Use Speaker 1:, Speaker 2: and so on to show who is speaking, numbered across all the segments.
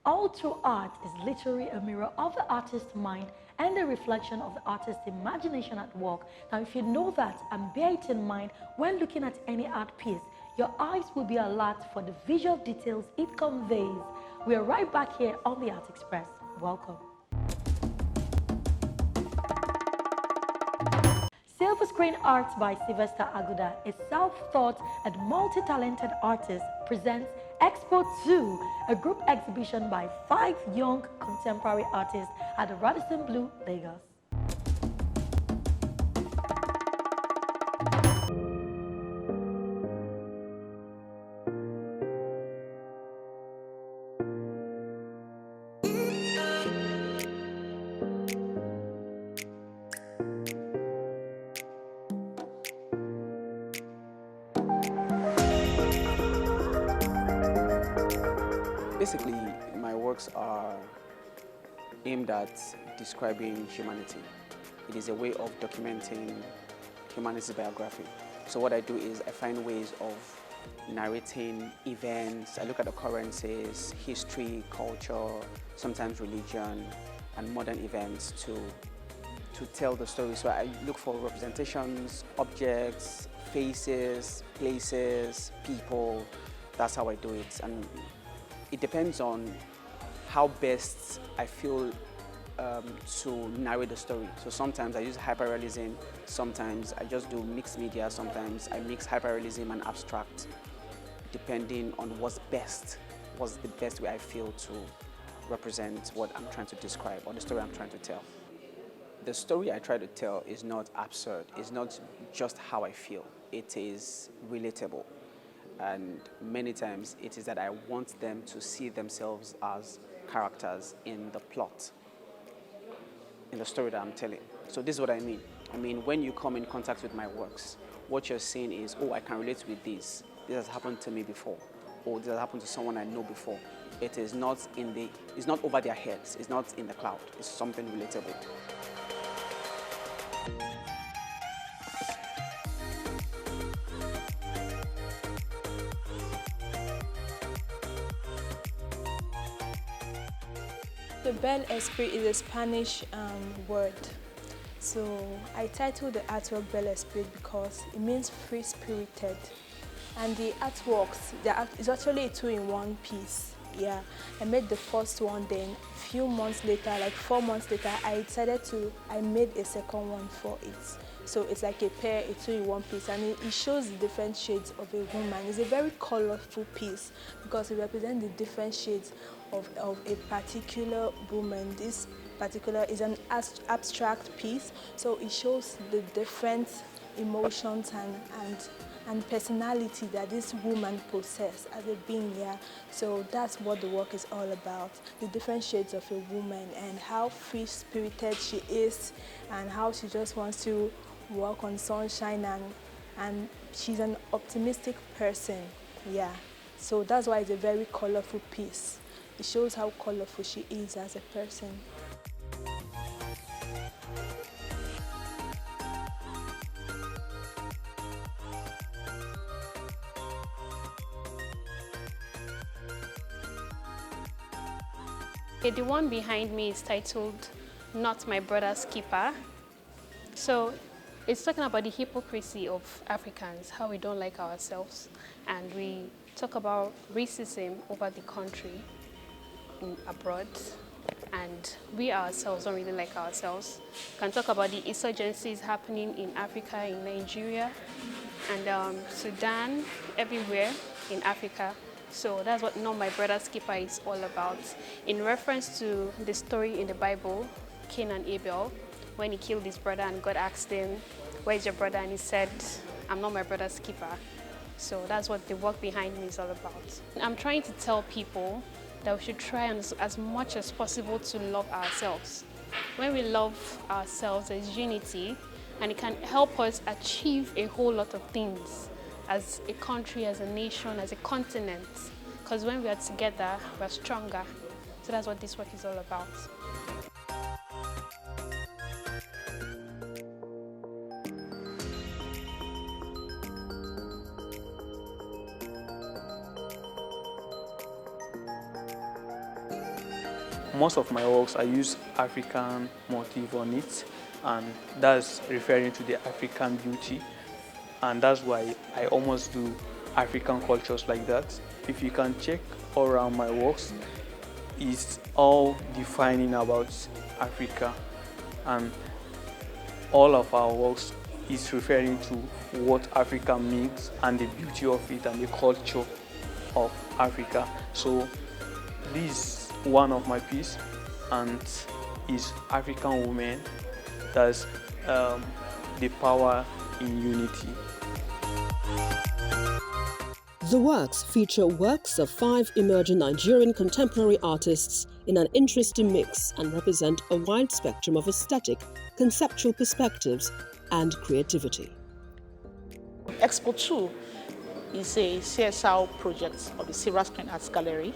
Speaker 1: All true art is literally a mirror of the artist's mind and a reflection of the artist's imagination at work. Now, if you know that and bear it in mind when looking at any art piece, your eyes will be alert for the visual details it conveys. We are right back here on the Art Express. Welcome. Silver Screen Art by Sylvester Aguda, a self-taught and multi-talented artist, presents Expo 2, a group exhibition by 5 young contemporary artists at the Radisson Blu, Lagos.
Speaker 2: Basically, my works are aimed at describing humanity. It is a way of documenting humanity's biography. So what I do is I find ways of narrating events. I look at occurrences, history, culture, sometimes religion, and modern events to tell the story. So I look for representations, objects, faces, places, people. That's how I do it. And it depends on how best I feel to narrate the story. So sometimes I use hyperrealism, sometimes I just do mixed media, sometimes I mix hyperrealism and abstract, depending on what's the best way I feel to represent what I'm trying to describe or the story I'm trying to tell. The story I try to tell is not absurd, it's not just how I feel, it is relatable. And many times it is that I want them to see themselves as characters in the plot, in the story that I'm telling. So this is what I mean. I mean, when you come in contact with my works, what you're saying is, oh, I can relate with this. This has happened to me before. Or this has happened to someone I know before. It is not it's not over their heads. It's not in the cloud. It's something relatable.
Speaker 3: The Bel Esprit is a Spanish word. So I titled the artwork Bel Esprit because it means free-spirited. And the artworks, it's actually a 2-in-1 piece. Yeah, I made the first one, then a few months later, like 4 months later, I made a second one for it. So it's like a 2-in-1 piece, and it shows the different shades of a woman. It's a very colorful piece because it represents the different shades of a particular woman. This particular is an abstract piece, so it shows the different emotions and personality that this woman possesses as a being, yeah. So that's what the work is all about, the different shades of a woman and how free-spirited she is and how she just wants to walk on sunshine and she's an optimistic person, yeah. So that's why it's a very colorful piece. It shows how colorful she is as a person.
Speaker 4: Okay, the one behind me is titled Not My Brother's Keeper. So it's talking about the hypocrisy of Africans, how we don't like ourselves, and we talk about racism over the country, abroad, and we ourselves don't really like ourselves. We can talk about the insurgencies happening in Africa, in Nigeria, and Sudan, everywhere in Africa. So that's what Not My Brother's Keeper is all about, in reference to the story in the Bible, Cain and Abel, when he killed his brother and God asked him, where's your brother? And he said, I'm not my brother's keeper. So that's what the work behind me is all about. I'm trying to tell people that we should try as much as possible to love ourselves. When we love ourselves, there's unity, and it can help us achieve a whole lot of things as a country, as a nation, as a continent. Because when we are together, we're stronger. So that's what this work is all about.
Speaker 5: most of my works, I use African motif on it, and that's referring to the African beauty, and that's why I almost do African cultures like that. If you can check all around my works, it's all defining about Africa, and all of our works is referring to what Africa means and the beauty of it and the culture of Africa. So this is one of my pieces, and is African women. That's the power in unity.
Speaker 6: The works feature works of 5 emerging Nigerian contemporary artists in an interesting mix and represent a wide spectrum of aesthetic, conceptual perspectives and creativity.
Speaker 7: Expo 2 is a CSR project of the Silver Screen Arts Gallery.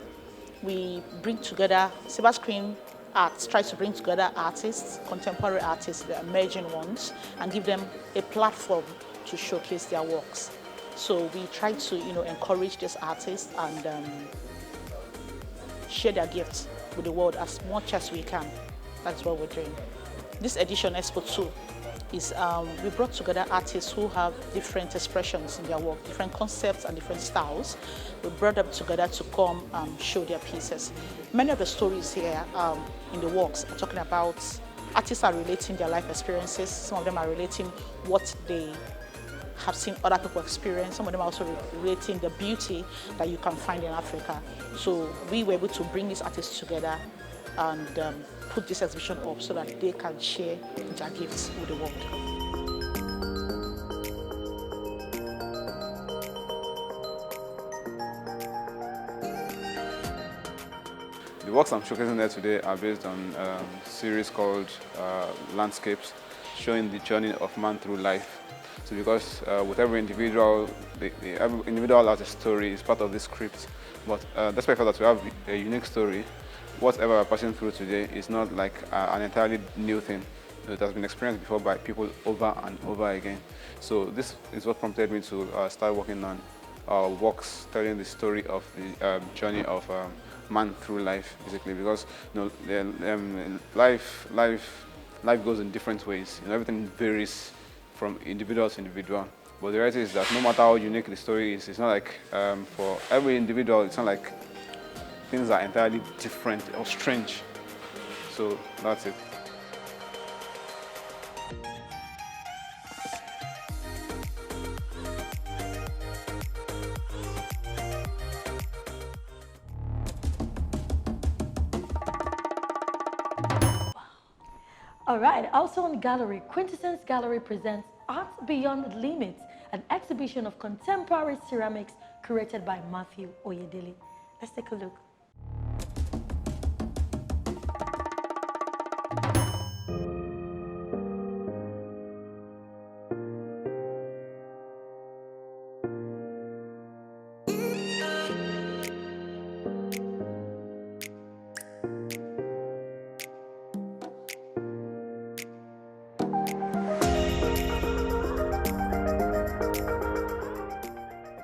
Speaker 7: We bring together, Silver Screen Arts tries to bring together artists, contemporary artists, the emerging ones, and give them a platform to showcase their works. So we try to, encourage these artists and share their gifts with the world as much as we can. That's what we're doing. This edition, Expo 2, is we brought together artists who have different expressions in their work, different concepts and different styles. We brought them together to come show their pieces. Many of the stories here in the works are talking about, artists are relating their life experiences. Some of them are relating what they have seen other people experience. Some of them are also relating the beauty that you can find in Africa. So we were able to bring these artists together and put this exhibition up so that they can share their gifts with the world.
Speaker 8: The works I'm showcasing there today are based on a series called Landscapes, showing the journey of man through life. So because with every individual, every individual has a story, it's part of this script. But despite the fact that we have a unique story, whatever we're passing through today is not like an entirely new thing. It has been experienced before by people over and over again. So this is what prompted me to start working on works telling the story of the journey of man through life, basically, because life goes in different ways. Everything varies from individual to individual. But the reality is that no matter how unique the story is, it's not like for every individual, it's not like things are entirely different or strange. So that's it.
Speaker 1: All right, also on the gallery, Quintessence Gallery presents Art Beyond Limits, an exhibition of contemporary ceramics curated by Matthew Oyedele. Let's take a look.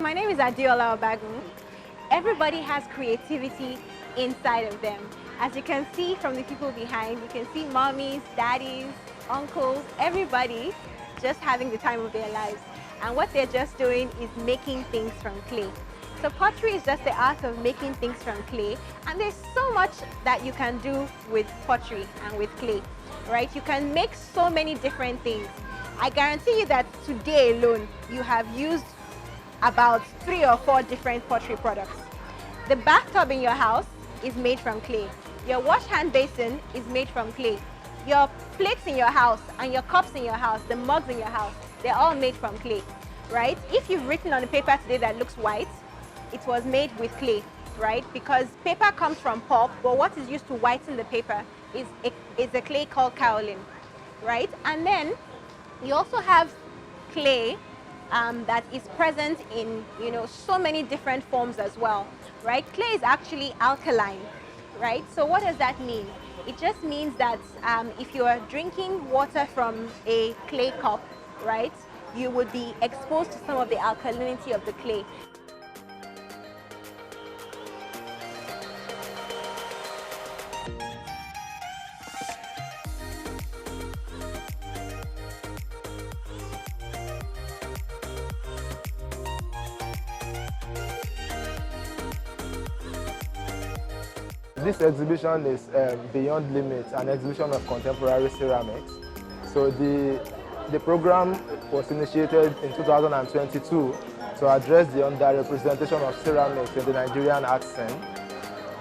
Speaker 9: My name is Adiola Obagun. Everybody has creativity inside of them. As you can see from the people behind, you can see mommies, daddies, uncles, everybody just having the time of their lives. And what they're just doing is making things from clay. So pottery is just the art of making things from clay. And there's so much that you can do with pottery and with clay, right? You can make so many different things. I guarantee you that today alone, you have used about 3 or 4 different pottery products. The bathtub in your house is made from clay. Your wash hand basin is made from clay. Your plates in your house and your cups in your house, the mugs in your house, they're all made from clay, right? If you've written on a paper today that looks white, it was made with clay, right? Because paper comes from pulp, but what is used to whiten the paper is a clay called kaolin, right? And then you also have clay that is present in so many different forms as well, right? Clay is actually alkaline, right? So what does that mean? It just means that if you are drinking water from a clay cup, right, you would be exposed to some of the alkalinity of the clay.
Speaker 10: This exhibition is Beyond Limits, an exhibition of contemporary ceramics. So the program was initiated in 2022 to address the underrepresentation of ceramics in the Nigerian art scene,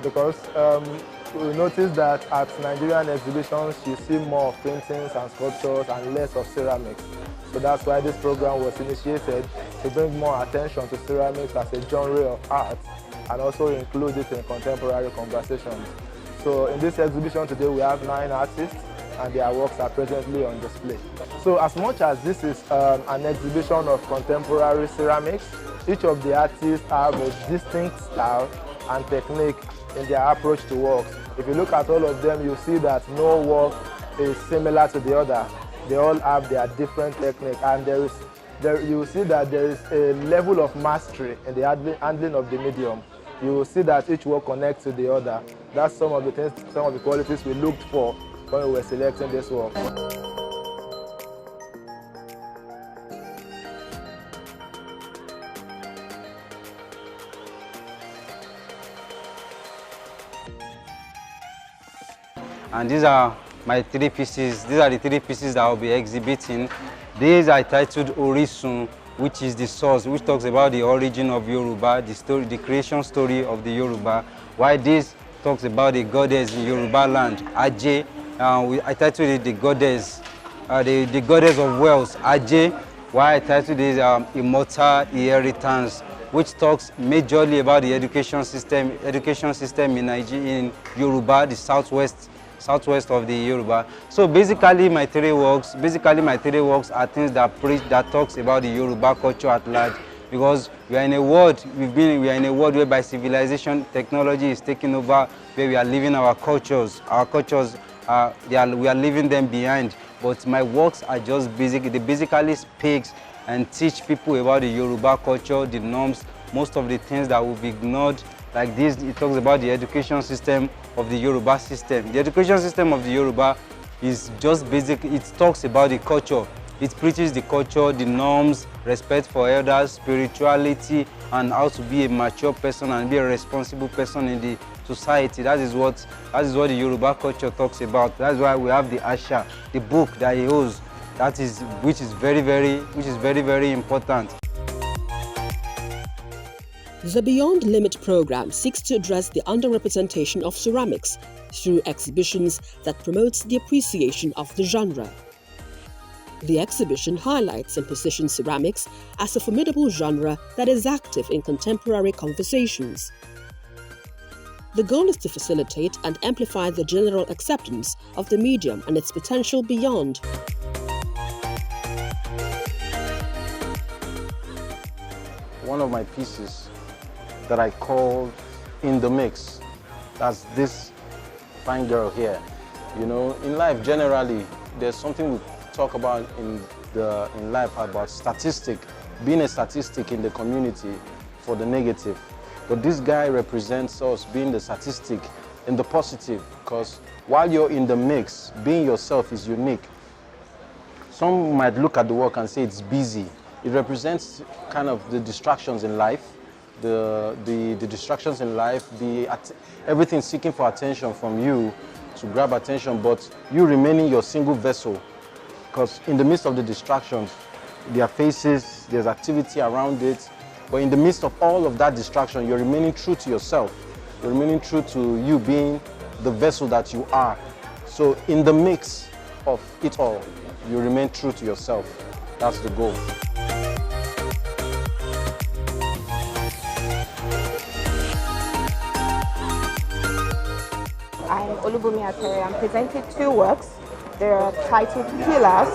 Speaker 10: because we noticed that at Nigerian exhibitions you see more of paintings and sculptures and less of ceramics. So that's why this program was initiated, to bring more attention to ceramics as a genre of art and also include it in contemporary conversations. So in this exhibition today we have 9 artists and their works are presently on display. So as much as this is an exhibition of contemporary ceramics, each of the artists have a distinct style and technique in their approach to works. If you look at all of them, you see that no work is similar to the other. They all have their different technique, and you see that there is a level of mastery in the handling of the medium. You will see that each work connects to the other. That's some of the things, some of the qualities we looked for when we were selecting this work.
Speaker 11: And these are my 3 pieces. These are the 3 pieces that I'll be exhibiting. These are titled Orisun, which is the source, which talks about the origin of Yoruba, the story, the creation story of the Yoruba. While this talks about the goddess in Yoruba land, Aje. I titled it the goddess of wealth, Aje. While I titled it Immortal Inheritance, which talks majorly about the education system in Nigeria, in Yoruba, the southwest of the Yoruba. So basically my 3 works are things that talks about the Yoruba culture at large, because we are in a world whereby civilization, technology is taking over, where we are leaving our cultures. We are leaving them behind. But my works are just they basically speaks and teach people about the Yoruba culture, the norms, most of the things that we've ignored. Like this, it talks about the education system of the Yoruba system. The education system of the Yoruba is just basic. It talks about the culture. It preaches the culture, the norms, respect for elders, spirituality, and how to be a mature person and be a responsible person in the society. That is what the Yoruba culture talks about. That's why we have the Asha, the book that he holds, which is very, very important.
Speaker 6: The Beyond Limit program seeks to address the underrepresentation of ceramics through exhibitions that promotes the appreciation of the genre. The exhibition highlights and positions ceramics as a formidable genre that is active in contemporary conversations. The goal is to facilitate and amplify the general acceptance of the medium and its potential beyond.
Speaker 12: One of my pieces that I call In the Mix, that's this fine girl here. You know, in life generally, there's something we talk about in life about being a statistic in the community for the negative. But this guy represents us being the statistic in the positive, because while you're in the mix, being yourself is unique. Some might look at the work and say it's busy. It represents kind of the distractions in life, the distractions in life, everything seeking for attention from you to grab attention, but you remaining your single vessel. Because in the midst of the distractions, there are faces, there's activity around it, but in the midst of all of that distraction, you're remaining true to yourself. You're remaining true to you being the vessel that you are. So in the mix of it all, you remain true to yourself. That's the goal.
Speaker 13: I'm Olubumi Atere. I'm presenting 2 works. They're titled Pillars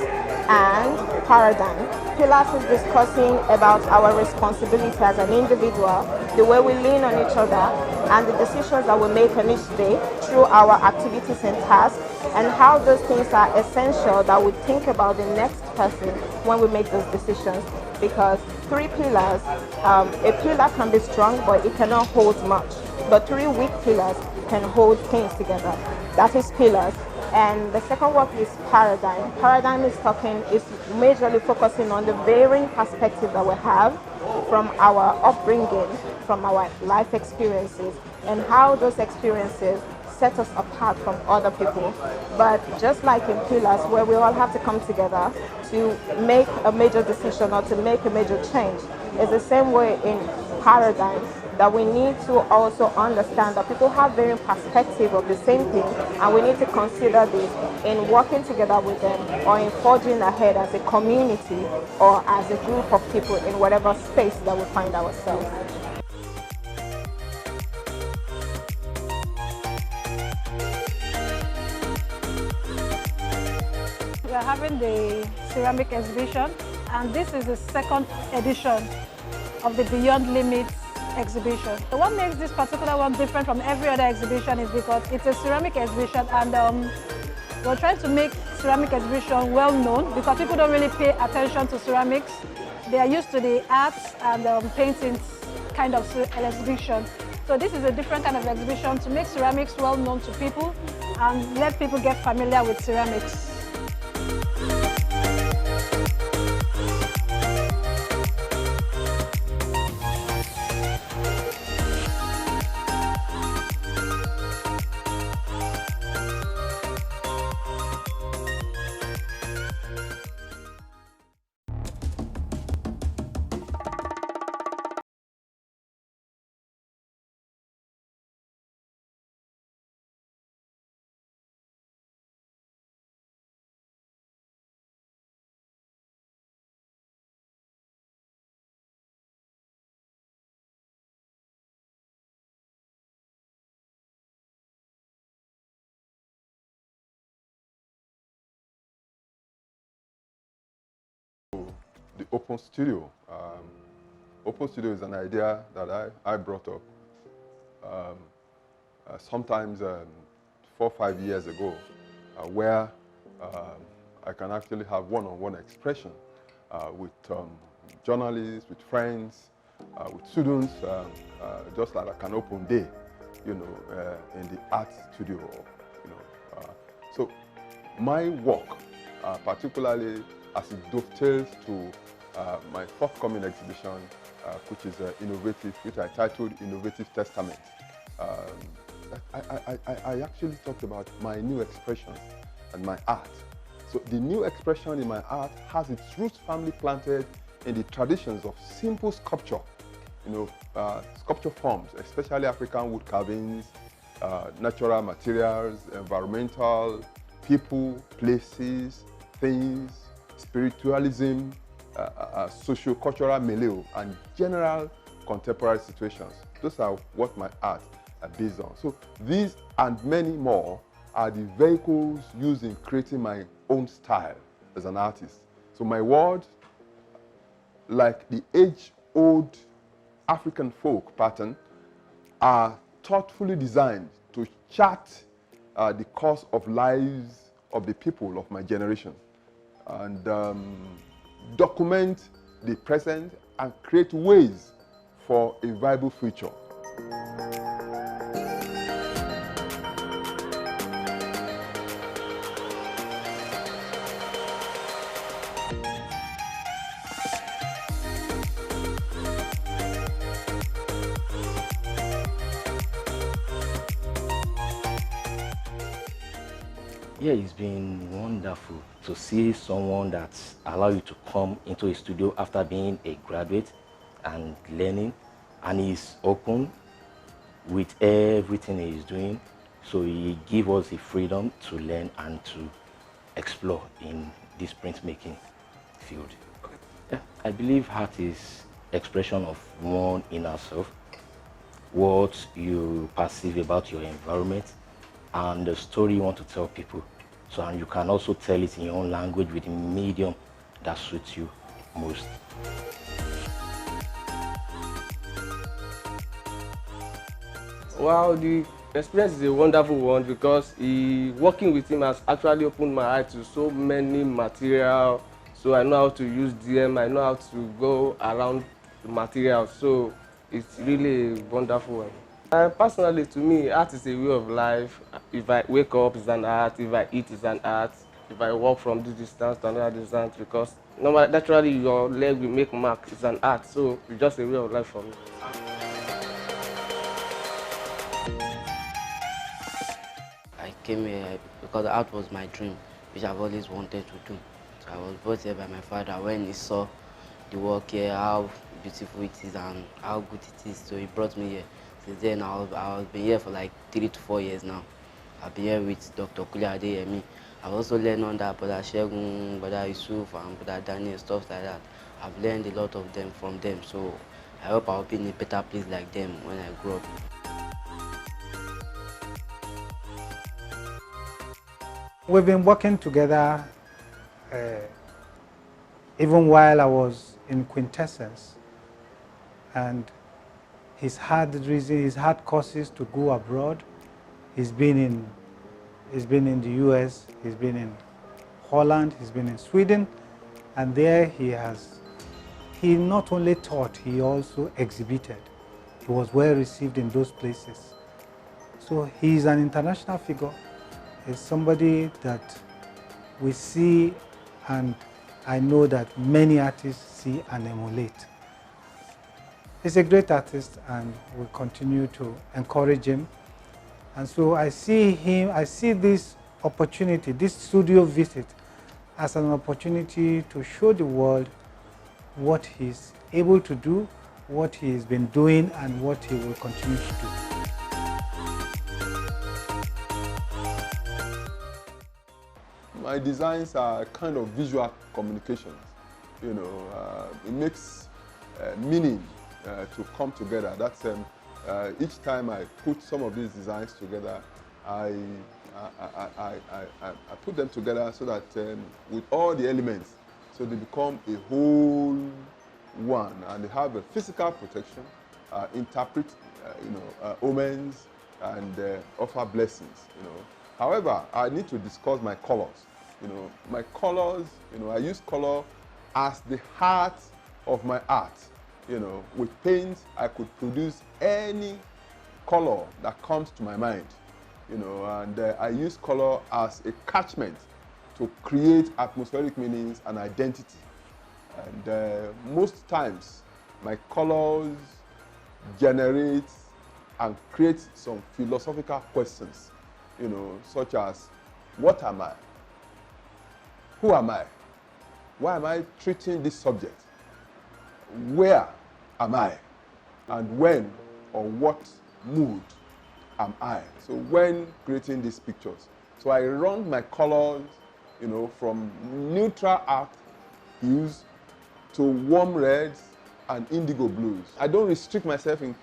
Speaker 13: and Paradigm. Pillars is discussing about our responsibility as an individual, the way we lean on each other, and the decisions that we make on each day through our activities and tasks, and how those things are essential that we think about the next person when we make those decisions. Because 3 pillars, a pillar can be strong, but it cannot hold much. But 3 weak pillars can hold things together. That is Pillars. And the second work is Paradigm. Paradigm is majorly focusing on the varying perspectives that we have from our upbringing, from our life experiences, and how those experiences set us apart from other people. But just like in Pillars, where we all have to come together to make a major decision or to make a major change, it's the same way in Paradigm, that we need to also understand that people have varying perspective of the same thing, and we need to consider this in working together with them or in forging ahead as a community or as a group of people in whatever space that we find ourselves.
Speaker 14: We are having the ceramic exhibition, and this is the second edition of the Beyond Limits exhibition. So what makes this particular one different from every other exhibition is because it's a ceramic exhibition, and we're trying to make ceramic exhibition well known because people don't really pay attention to ceramics. They are used to the arts and paintings kind of exhibition. So this is a different kind of exhibition to make ceramics well known to people and let people get familiar with ceramics.
Speaker 15: The Open Studio. Open Studio is an idea that I brought up sometimes 4 or 5 years ago, where I can actually have one-on-one expression with journalists, with friends, with students, just like an open day, you know, in the art studio, you know. So my work, particularly as it dovetails to my forthcoming exhibition, which is innovative, which I titled Innovative Testament. I actually talked about my new expressions and my art. So the new expression in my art has its roots firmly planted in the traditions of simple sculpture, you know, sculpture forms, especially African wood carvings, natural materials, environmental, people, places, things, spiritualism, socio-cultural milieu, and general contemporary situations. Those are what my art are based on. So these and many more are the vehicles used in creating my own style as an artist. So my words, like the age-old African folk pattern, are thoughtfully designed to chart the course of lives of the people of my generation and document the present and create ways for a viable future.
Speaker 16: Yeah, it's been wonderful to see someone that allows you to come into a studio after being a graduate and learning, and he's open with everything he's doing. So he gives us the freedom to learn and to explore in this printmaking field. Yeah, I believe art is expression of one inner self, what you perceive about your environment, and the story you want to tell people. So, and you can also tell it in your own language with the medium that suits you most.
Speaker 17: Wow, the experience is a wonderful one because working with him has actually opened my eyes to so many material. So I know how to use DM, I know how to go around the material. So it's really a wonderful one. Personally, to me, art is a way of life. If I wake up, it's an art. If I eat, it's an art. If I walk from this distance to another distance, because naturally your leg will make mark, it's an art. So it's just a way of life for me.
Speaker 18: came here because art was my dream, which I've always wanted to do. So I was brought here by my father when he saw the work here, how beautiful it is and how good it is. So he brought me here. Since then, I've been here for like 3 to 4 years now. I've been here with Dr. Kule Adeyemi. I've also learned under Brother Shegun, Brother Yusuf, and Brother Daniel, stuff like that. I've learned a lot of them from them. So I hope I'll be in a better place like them when I grow up.
Speaker 19: We've been working together even while I was in Quintessence, and he's had courses to go abroad. He's been in the US, he's been in Holland, he's been in Sweden, and there he not only taught, he also exhibited. He was well received in those places. So he's an international figure. He's somebody that we see, and I know that many artists see and emulate. He's a great artist, and we continue to encourage him. And so I see this opportunity, this studio visit, as an opportunity to show the world what he's able to do, what he's been doing, and what he will continue to do.
Speaker 15: My designs are kind of visual communications. You know, it makes meaning to come together. That's each time I put some of these designs together, I put them together so that with all the elements, so they become a whole one, and they have a physical protection, interpret omens, and offer blessings. You know, however, I need to discuss my colors. You know, my colors. You know, I use color as the heart of my art. You know, with paint, I could produce any color that comes to my mind. You know, and I use color as a catchment to create atmospheric meanings and identity. And most times, my colors generate and create some philosophical questions. You know, such as, what am I? Who am I? Why am I treating this subject? Where am I? And when or what mood am I? So when creating these pictures. So I run my colors, you know, from neutral art hues to warm reds and indigo blues. I don't restrict myself in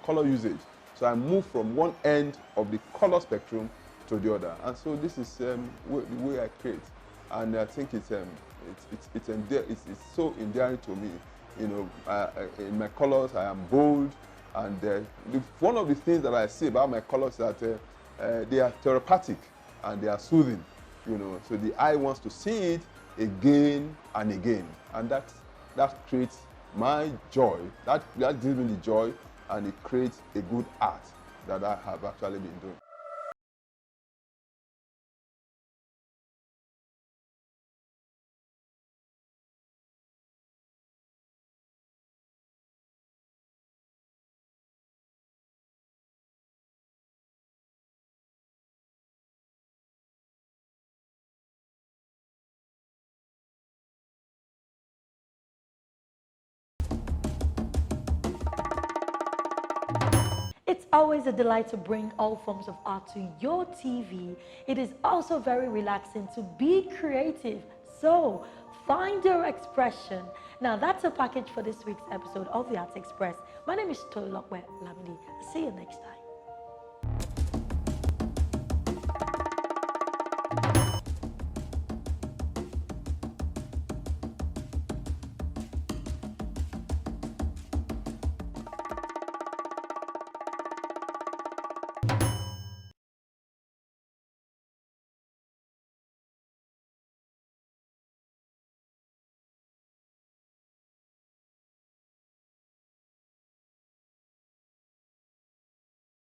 Speaker 15: color usage. So I move from one end of the color spectrum to the other. And so this is the way I create. And I think it's so endearing to me. You know, in my colors, I am bold, and one of the things that I see about my colors is that they are therapeutic and they are soothing. You know, so the eye wants to see it again and again, and that creates my joy. That gives me the joy, and it creates a good art that I have actually been doing.
Speaker 1: It's always a delight to bring all forms of art to your TV. It is also very relaxing to be creative. So, find your expression. Now, that's a package for this week's episode of The Art Express. My name is Tolulokwe Lamidi. See you next time.